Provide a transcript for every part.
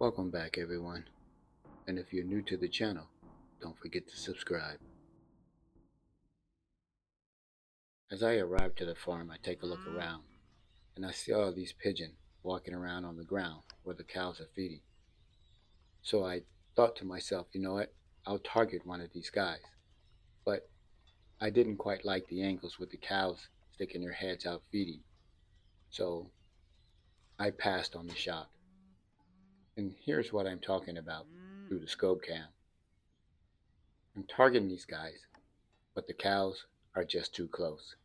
Welcome back everyone, and if you're new to the channel, don't forget to subscribe. As I arrive to the farm, I take a look around, and I see all these pigeons walking around on the ground where the cows are feeding. So I thought to myself, you know what, I'll target one of these guys. But I didn't quite like the angles with the cows sticking their heads out feeding, so I passed on the shot. And here's what I'm talking about through the scope cam. I'm targeting these guys, but the cows are just too close.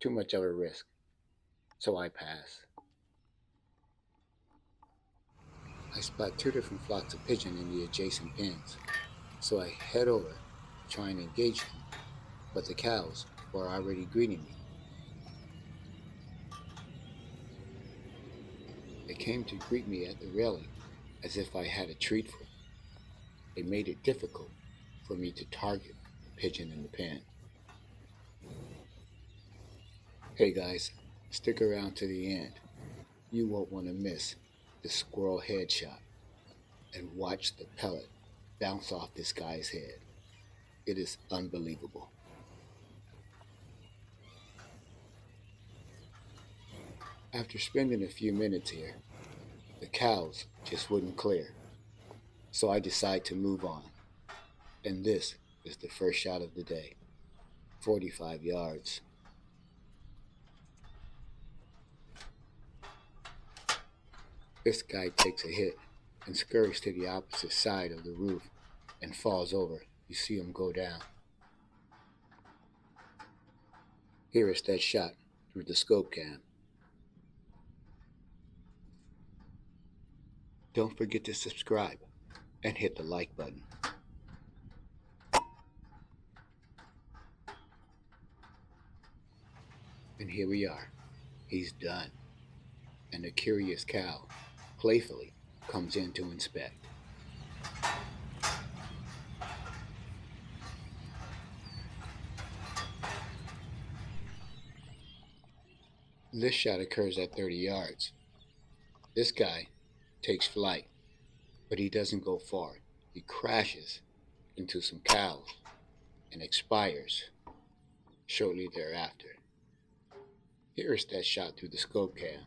Too much of a risk, so I pass. I spot two different flocks of pigeon in the adjacent pens, so I head over, trying to engage them, but the cows were already greeting me. They came to greet me at the railing as if I had a treat for them. They made it difficult for me to target the pigeon in the pen. Hey guys, stick around to the end. You won't want to miss the squirrel headshot and watch the pellet bounce off this guy's head. It is unbelievable. After spending a few minutes here, the cows just wouldn't clear, so I decide to move on. And this is the first shot of the day, 45 yards. This guy takes a hit and scurries to the opposite side of the roof and falls over. You see him go down. Here is that shot through the scope cam. Don't forget to subscribe and hit the like button. And here we are. He's done. And the curious cow playfully comes in to inspect. This shot occurs at 30 yards. This guy takes flight, but he doesn't go far. He crashes into some cows and expires shortly thereafter. Here is that shot through the scope cam.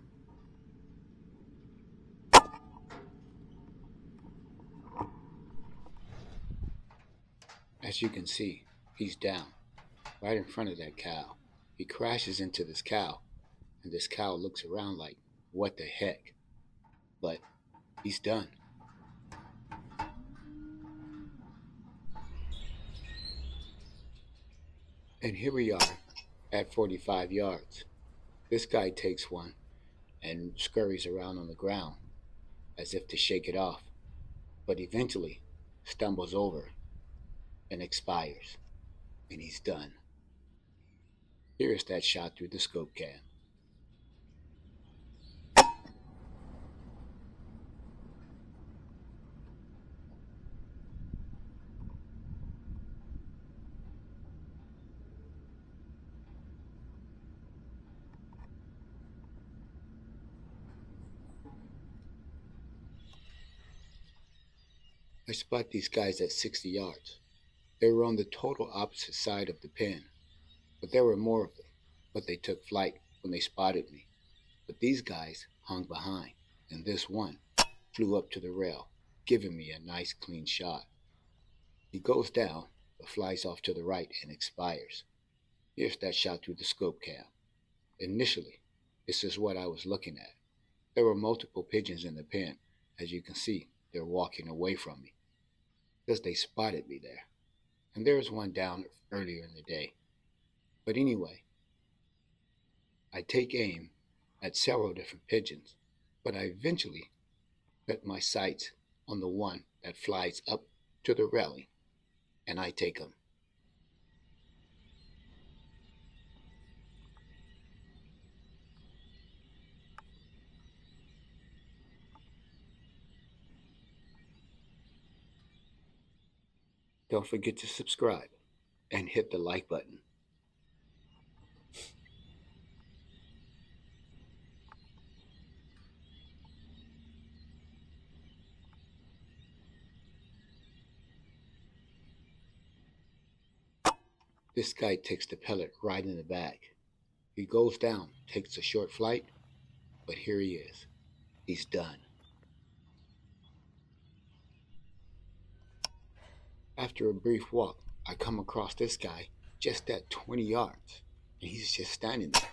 As you can see, he's down, right in front of that cow. He crashes into this cow, and this cow looks around like, what the heck? But he's done. And here we are at 45 yards. This guy takes one and scurries around on the ground as if to shake it off, but eventually stumbles over and expires, and he's done. Here is that shot through the scope cam. I spot these guys at 60 yards. They were on the total opposite side of the pen, but there were more of them, but they took flight when they spotted me. But these guys hung behind, and this one flew up to the rail, giving me a nice clean shot. He goes down, but flies off to the right and expires. Here's that shot through the scope cam. Initially, this is what I was looking at. There were multiple pigeons in the pen. As you can see, they're walking away from me because they spotted me there. And there was one down earlier in the day. But anyway, I take aim at several different pigeons, but I eventually set my sights on the one that flies up to the railing, and I take him. Don't forget to subscribe and hit the like button. This guy takes the pellet right in the bag. He goes down, takes a short flight, but here he is. He's done. After a brief walk, I come across this guy just at 20 yards, and he's just standing there,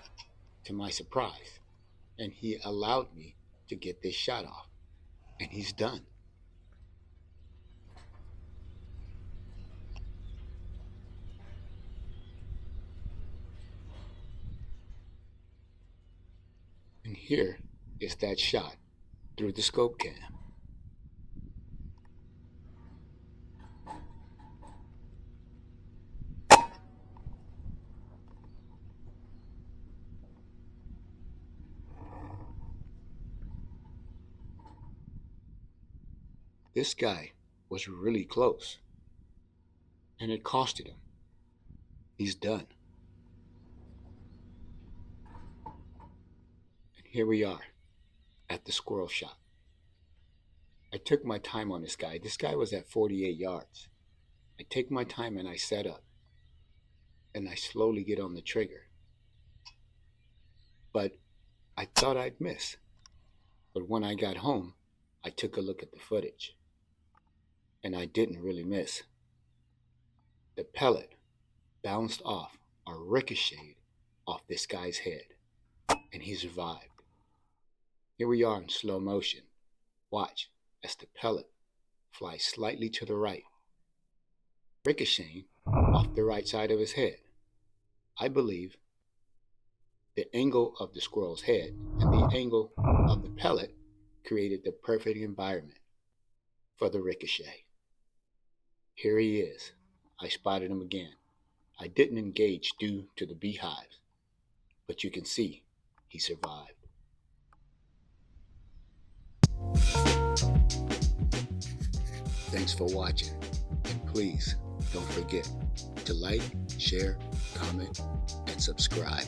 to my surprise. And he allowed me to get this shot off, and he's done. And here is that shot through the scope cam. This guy was really close, and it costed him. He's done. And here we are at the squirrel shot. I took my time on this guy. This guy was at 48 yards. I take my time and I set up, and I slowly get on the trigger. But I thought I'd miss. But when I got home, I took a look at the footage, and I didn't really miss. The pellet bounced off or ricocheted off this guy's head, and he survived. Here we are in slow motion. Watch as the pellet flies slightly to the right, ricocheting off the right side of his head. I believe the angle of the squirrel's head and the angle of the pellet created the perfect environment for the ricochet. Here he is. I spotted him again. I didn't engage due to the beehives, but you can see he survived. Thanks for watching, and please don't forget to like, share, comment, and subscribe.